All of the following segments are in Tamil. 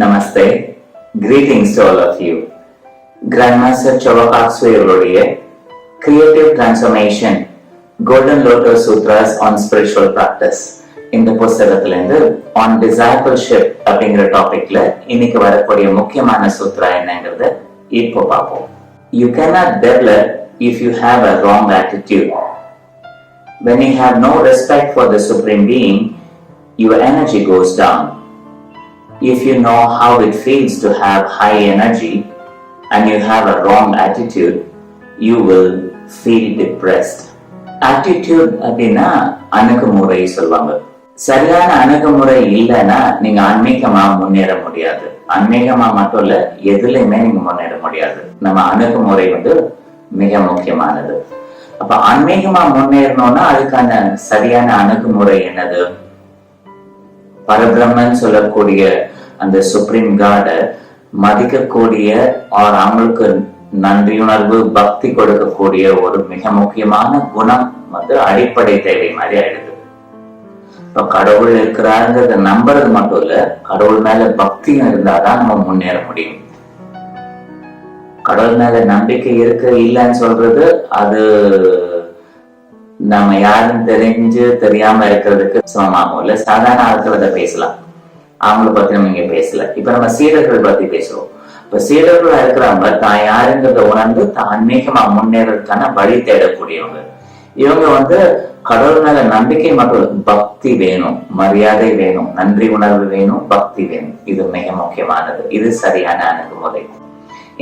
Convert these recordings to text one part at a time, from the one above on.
Namaste. Greetings to all of you. Grandmaster Chawakakswayuடைய Creative Transformation Golden Lotus Sutras on Spiritual Practice இந்த புஸ்தகத்திலிருந்து on Discipleship அப்படிங்கிற டாபிக்ல இன்னைக்கு வரக்கூடிய முக்கியமான சூத்ரா என்னங்கிறத இப்போ பார்ப்போம். You cannot develop if you have a wrong attitude. When you have no respect for the Supreme Being, your energy goes down. If you know how it feels to have high energy and you have a wrong attitude, you will feel depressed. Attitude அப்படின்னா அணுகுமுறை சொல்வாங்க. சரியான அணுகுமுறை இல்லைன்னா நீங்க ஆன்மீகமா முன்னேற முடியாது. ஆன்மீகமா மட்டும் இல்ல, எதுலையுமே நீங்க முன்னேற முடியாது. நம்ம அணுகுமுறை மிக முக்கியமானது. அப்ப ஆன்மீகமா முன்னேறணும்னா அதுக்கான சரியான அணுகுமுறை என்னது? பரபிரம்மன் சொல்லக்கூடிய அந்த சுப்ரீம் காட மதிக்கக்கூடிய அவங்களுக்கு நன்றியுணர்வு பக்தி கொடுக்கக்கூடிய ஒரு மிக முக்கியமான குணம் அடிப்படை தேவை மாதிரி ஆயிடுது. இப்ப கடவுள் இருக்கிறாருங்கிறத நம்புறது மட்டும் இல்ல, கடவுள் மேல பக்தியும் இருந்தாதான் நம்ம முன்னேற முடியும். கடவுள் மேல நம்பிக்கை இருக்கு இல்லைன்னு சொல்றது அது நம்ம யாரும் தெரிஞ்சு தெரியாம இருக்கிறதுக்கு சமமாகும். இல்ல சாதாரண ஆட்கள் அதை பேசலாம், அவங்கள பத்தி நம்ம இங்க பேசல. இப்ப நம்ம சீடர்கள் பத்தி பேசுவோம். இப்ப சீடர்களா இருக்கிறவங்க தான் யாருங்கிறத உணர்ந்து தான் ஆன்மீகமா முன்னேறதுக்கான வழி தேடக்கூடியவங்க. இவங்க கடவுள் மேல நம்பிக்கை மட்டும் பக்தி வேணும், மரியாதை வேணும், நன்றி உணர்வு வேணும், பக்தி வேணும். இது மிக முக்கியமானது. இது சரியான அணுகுமுறை.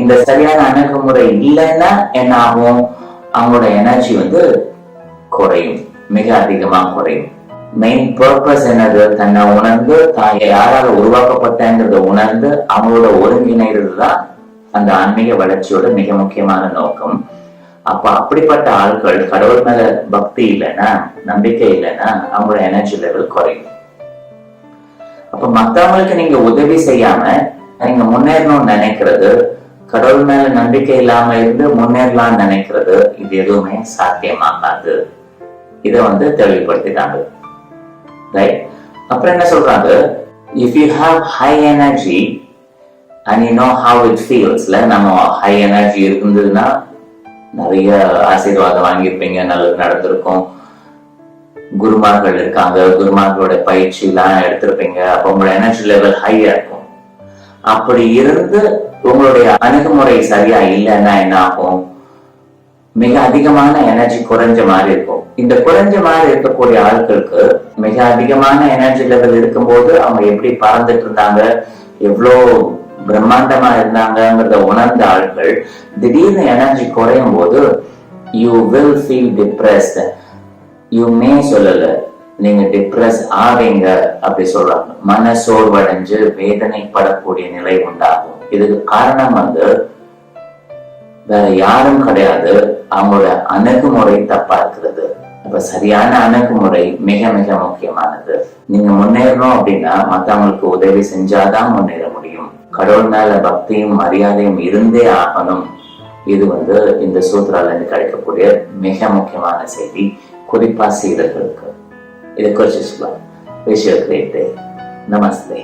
இந்த சரியான அணுகுமுறை இல்லைன்னா என்ன ஆகும்? அவங்களோட எனர்ஜி குறையும், மிக அதிகமா குறையும். மெயின் பர்பஸ் என்னது? தன்னை உணர்ந்து தான் யாரால உருவாக்கப்பட்டங்கிறத உணர்ந்து அவங்களோட ஒருங்கிணைறது தான் அந்த ஆன்மீக வளர்ச்சியோட மிக முக்கியமான நோக்கம். அப்ப அப்படிப்பட்ட ஆட்கள் கடவுள் மேல பக்தி இல்லைன்னா, நம்பிக்கை இல்லைன்னா அவங்களோட எனர்ஜி லெவல் குறையும். அப்ப மத்தவங்களுக்கு நீங்க உதவி செய்யாம நீங்க முன்னேறணும்னு நினைக்கிறது, கடவுள் மேல நம்பிக்கை இல்லாம இருந்து முன்னேறலாம்னு நினைக்கிறது, இது எதுவுமே சாத்தியமாகாது. இத தெளிவுபடுத்திட்டாங்க. ரைட்? அப்புறம் என்ன சொல்றாங்க? If you have high energy and you know how it feels. நம்ம ஹை எனர்ஜி இருந்ததுன்னா நிறைய ஆசீர்வாதம் வாங்கியிருப்பீங்க, நல்லது நடந்திருக்கும், குருமார்கள் இருக்காங்க, குருமார்களோட பயிற்சி எல்லாம் எடுத்திருப்பீங்க. அப்ப உங்களோட எனர்ஜி லெவல் ஹையா இருக்கும். அப்படி இருந்து உங்களுடைய அணுகுமுறை சரியா இல்லைன்னா என்ன ஆகும்? மிக அதிகமான எனர்ஜி குறைஞ்ச மாதிரி இருக்கும். இந்த குறைஞ்ச மாதிரி இருக்கக்கூடிய ஆட்களுக்கு மிக அதிகமான எனர்ஜி லெவல் இருக்கும்போது அவங்க எப்படி பறந்துட்டு இருந்தாங்க, எவ்வளோ பிரம்மாண்டமா இருந்தாங்கிறத உணர்ந்த ஆட்கள் திடீர்னு எனர்ஜி குறையும் போது you will feel depressed. You may சொல்லல, நீங்க டிப்ரெஸ் ஆவீங்க அப்படி சொல்றாங்க. மன சோர்வடைஞ்சு வேதனைப்படக்கூடிய நிலை உண்டாகும். இதுக்கு காரணம் வேற யாரும் கிடையாது, அவங்களோட அணுகுமுறை தப்பா இருக்கிறது. அப்ப சரியான அணுகுமுறை மிக மிக முக்கியமானது. நீங்க முன்னேறணும் அப்படின்னா மத்தவங்களுக்கு உதவி செஞ்சாதான் முன்னேற முடியும். கடவுள் மேல பக்தியும் மரியாதையும் இருந்தே ஆகணும். இது இந்த சூத்ரால இருந்து கிடைக்கக்கூடிய மிக முக்கியமான செய்தி, குறிப்பா சீடர்களுக்கு. இதை குறிச்சு சொல்லலாம். Wish you a great day. Namaste.